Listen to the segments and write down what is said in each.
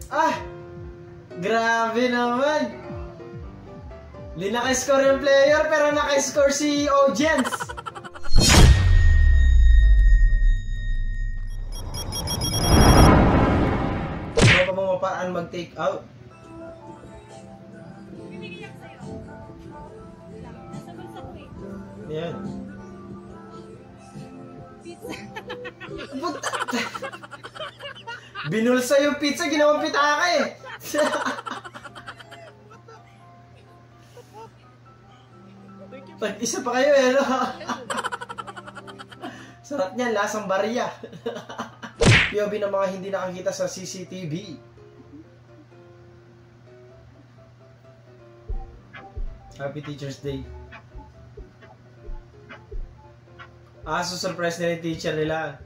Ah! Grabe naman! Hindi naka-score yung player pero naka-score si audience. Ano pa mga paraan mag-take out? Yan. Binulsa yung pizza, ginawang pitaka eh. Isa pa kayo eh, no? Sarap niyan, lasang barya. POV ng mga hindi nakakita sa CCTV. Happy Teacher's Day. Surprise nila yung teacher nila.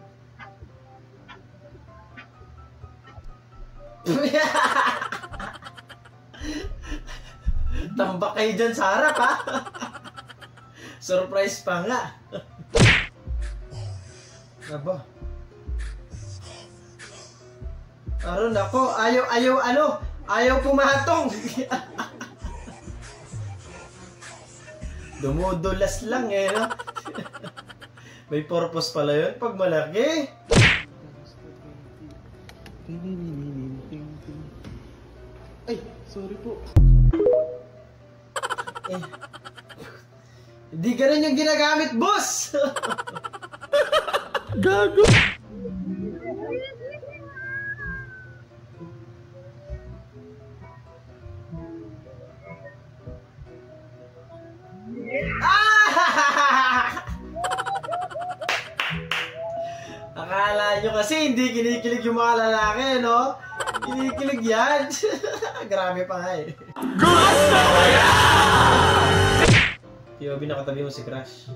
Tambak kayo dyan sa harap, ha? Surprise pa nga. Aba. Aron ako, ayaw pumatong. Dumudulas lang eh, no? May purpose pala yun pag malaki. Ay, sorry po. Hindi ganun yung ginagamit, boss! Gago! Akala nyo kasi hindi kinikilig yung mga lalaki, no? Kinikilig yan. Grabe pa nga eh. Gusto ko yan! POV nakatabi mo si Crush.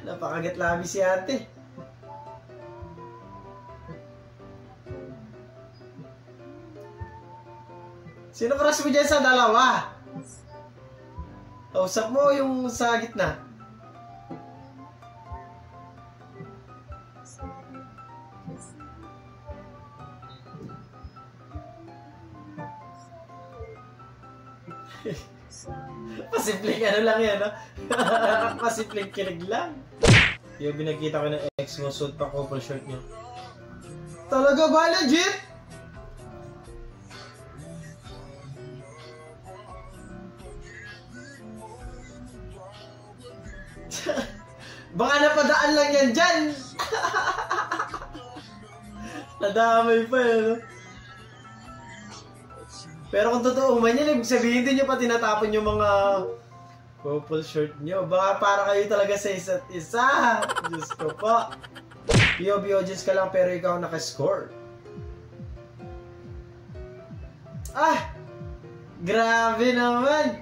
Napakagatlabi si ate. Sino crush mo dyan sa dalawa? Usap mo yung sa gitna. Pasimpleng ano lang yan, no? Pasimpleng kilig lang. Yung binakita ko ng ex mo, suit pa couple shirt niyo. Talaga ba? Legit? Baka napadaan lang yan dyan. Nadamay pa yun, no? Pero kung totoo man yan, ibig sabihin din nyo pa tinatapon yung mga couple shirt nyo. Baka para kayo talaga sa isa't isa. Diyos ko po. POV audience ka lang pero ikaw nakascore. Grabe naman.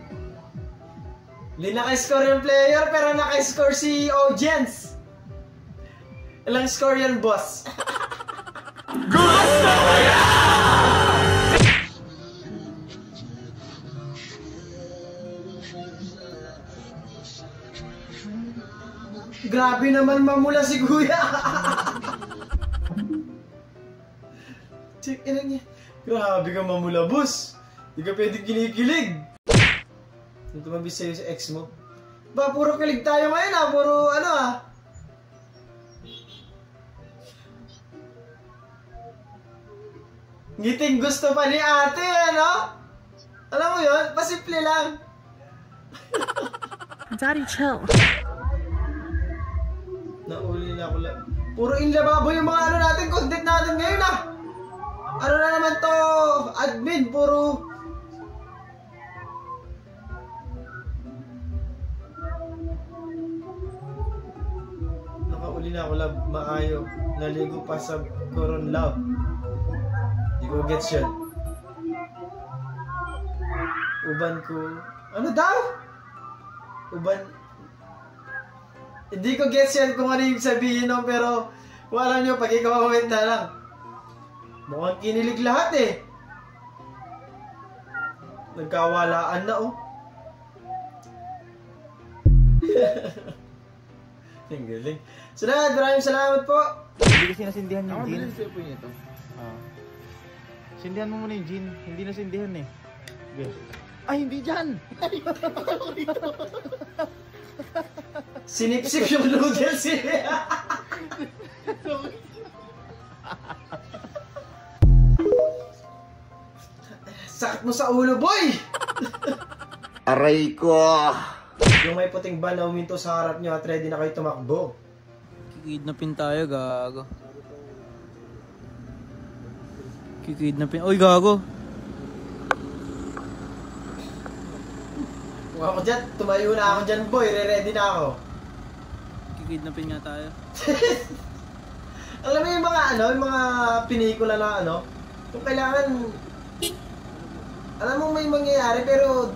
Hindi nakascore yung player pero nakascore si audience. Ilang score yan, boss? Gusto ko yan! Grabe naman mamula si Kuya. Check in niya. Grabe ka mamula, boss. Hindi ka pwedeng kinikilig. Nung tumabis sa'yo sa ex mo. Ba, puro kilig tayo ngayon ha. Puro ano ha. Ngiting gusto pa ni ate, ano? Alam mo yun? Pasimple lang. Daddy, chill. Nauli na ako lang. Puro inlababo yung mga ano natin, content natin ngayon ah. Ano na naman to? Admin, puro... Nakauli na ako lang, maayo. Naligo pa sa Coron Love. Di ko gets yun. Uban ko... Ano daw? Uban... Hindi ko gets yan kung ano yung sabihin no, pero kung alam nyo, pag ikaw comment na lang. Mukhang kinilig lahat eh. Nagkawalaan na oh. Ang galing. Sunod, maraming salamat po. Hindi kasi nasindihan yung deal. Ako din po nito. Sindihan mo muna yung gin. Hindi na sindihan eh. Okay. Ay, hindi dyan! Sinipsip yung noodles eh. Sakit mo sa ulo, boy! Aray ko! Yung may puting ban na uminto sa harap nyo at ready na kayo tumakbo. Kikidnapin tayo, gago. Kikidnapin. Uy, gago. Kung ako dyan, tumayo na ako dyan, boy. Re-ready na ako. Kikidnapin nga tayo. Alam mo yung mga yung mga pinikula na kung kailangan, alam mo may mangyayari pero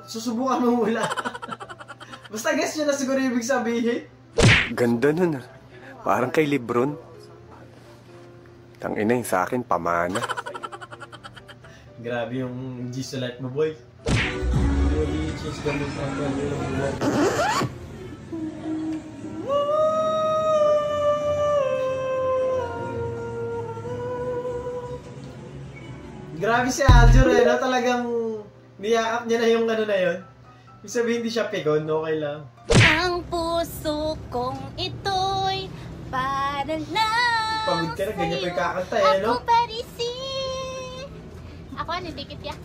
susubukan mo muna. Basta guess nyo na siguro ibig sabihin. Ganda nun. Parang kay Lebron. Tangina yung sa akin, pamana. Grabe yung G's life mo, boy. Really change the look of the Grabe si Aljur talagang niyakap niya na yung na yun. Ibig sabihin hindi siya pikon, okay lang. Ang puso kong ito'y para lang Pagod ka na, ganyan pa yung kakanta no? Ako parisi. Ako tikit ya.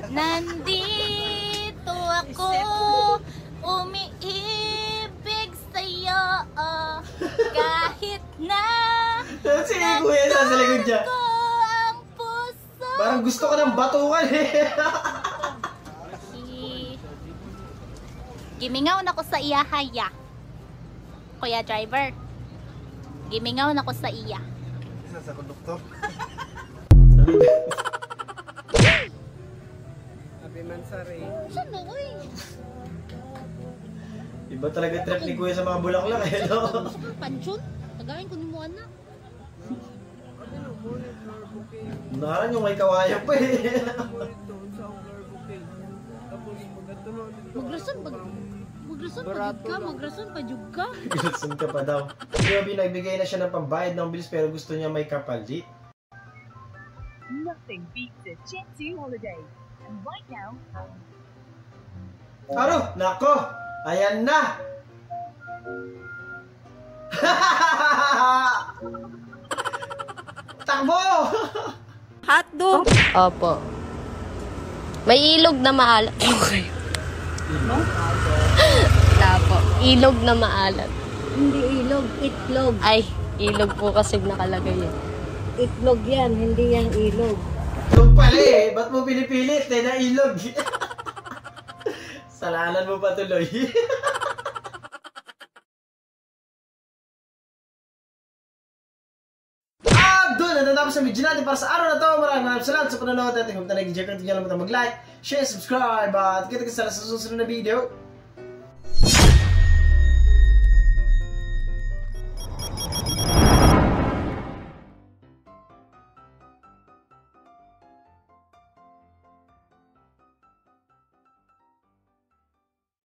Nandito ako, umiibig sa'yo, kahit na Si Kuya sa likod niya. ko ang puso. Parang gusto ka ng batukan eh. Gimingaw na ko sa iya haya. Kuya driver. Gimingaw na ko sa iya. Isa sa konduktor. Happy Mansari. Saan na uy? Iba talaga trip ni Kuya sa mga bulaklak eh, no? Pansyon? Tagayin ko ni mo anak. Naran yung may kawayan pa eh. Magrason pa ka, magrason pa jug ka. Gilutson ka pa daw. Si Obi nagbigay na siya ng pambayad ng bilis pero gusto niya may kapalit. Nothing beats a Jet2 holiday. And right now, Nako! Ayan na! Takbo! Hotdog! Opo. May ilog na maalat. Okay. Wala po. Ilog na maalat. Hindi ilog, itlog. Ay, ilog po kasi nakalagay eh. Itlog yan, hindi yan ilog. Ilog pala eh. Ba't mo pinipilit eh na ilog? Salanan mo pa tuloy. Doon, natapos sa video natin para sa araw na to. Maraming salamat sa panonood at kung talagang i-check natin nyo lang mag-like, share, subscribe at kita-kita sa susunod na video.